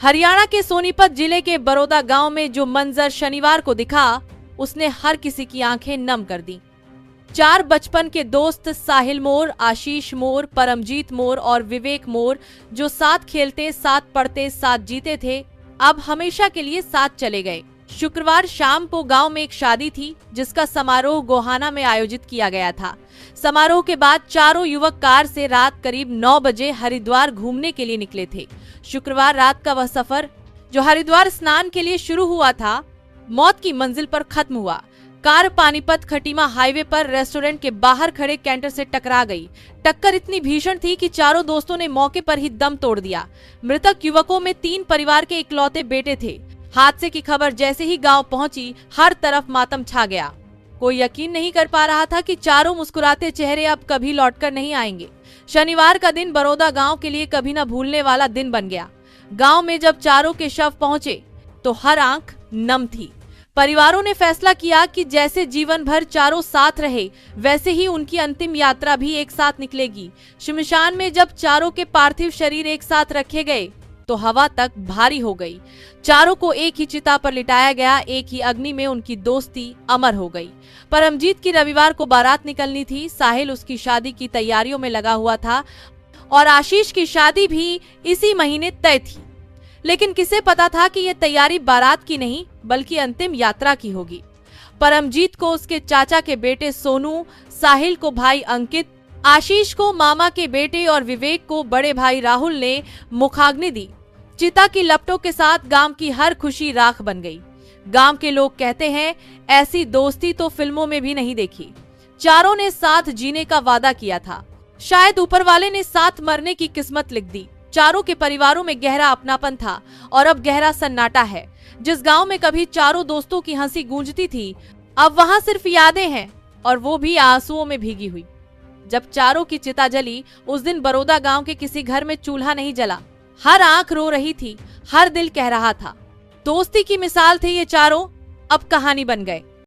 हरियाणा के सोनीपत जिले के बरोदा गांव में जो मंजर शनिवार को दिखा, उसने हर किसी की आंखें नम कर दी। 4 बचपन के दोस्त साहिल मोर, आशीष मोर, परमजीत मोर और विवेक मोर, जो साथ खेलते, साथ पढ़ते, साथ जीते थे, अब हमेशा के लिए साथ चले गए। शुक्रवार शाम को गांव में एक शादी थी, जिसका समारोह गोहाना में आयोजित किया गया था। समारोह के बाद चारों युवक कार से रात करीब 9 बजे हरिद्वार घूमने के लिए निकले थे। शुक्रवार रात का वह सफर, जो हरिद्वार स्नान के लिए शुरू हुआ था, मौत की मंजिल पर खत्म हुआ। कार पानीपत खटीमा हाईवे पर रेस्टोरेंट के बाहर खड़े कैंटर से टकरा गई। टक्कर इतनी भीषण थी कि चारों दोस्तों ने मौके पर ही दम तोड़ दिया। मृतक युवकों में 3 परिवार के इकलौते बेटे थे। हादसे की खबर जैसे ही गांव पहुंची, हर तरफ मातम छा गया। कोई यकीन नहीं कर पा रहा था कि चारों मुस्कुराते चेहरे अब कभी लौटकर नहीं आएंगे। शनिवार का दिन बरोदा गांव के लिए कभी न भूलने वाला दिन बन गया। गांव में जब चारों के शव पहुंचे तो हर आंख नम थी। परिवारों ने फैसला किया कि जैसे जीवन भर चारों साथ रहे, वैसे ही उनकी अंतिम यात्रा भी एक साथ निकलेगी। शमशान में जब चारों के पार्थिव शरीर एक साथ रखे गए तो हवा तक भारी हो गई। चारों को एक ही चिता पर लिटाया गया। एक ही अग्नि में उनकी दोस्ती अमर हो गई। परमजीत की रविवार को बारात निकलनी थी। साहिल उसकी शादी की तैयारियों में लगा हुआ था और आशीष की शादी भी इसी महीने तय थी। लेकिन किसे पता था कि यह तैयारी बारात की नहीं, बल्कि अंतिम यात्रा की होगी। परमजीत को उसके चाचा के बेटे सोनू, साहिल को भाई अंकित, आशीष को मामा के बेटे और विवेक को बड़े भाई राहुल ने मुखाग्नि दी। चिता की लपटों के साथ गांव की हर खुशी राख बन गई। गांव के लोग कहते हैं, ऐसी दोस्ती तो फिल्मों में भी नहीं देखी। चारों ने साथ जीने का वादा किया था। शायद ऊपर वाले ने साथ मरने की किस्मत लिख दी। चारों के परिवारों में गहरा अपनापन था और अब गहरा सन्नाटा है। जिस गांव में कभी चारों दोस्तों की हंसी गूंजती थी, अब वहां सिर्फ यादें हैं, और वो भी आंसुओं में भीगी हुई। जब चारों की चिता जली, उस दिन बरोदा गांव के किसी घर में चूल्हा नहीं जला। हर आंख रो रही थी, हर दिल कह रहा था, दोस्ती की मिसाल थे ये चारों, अब कहानी बन गए।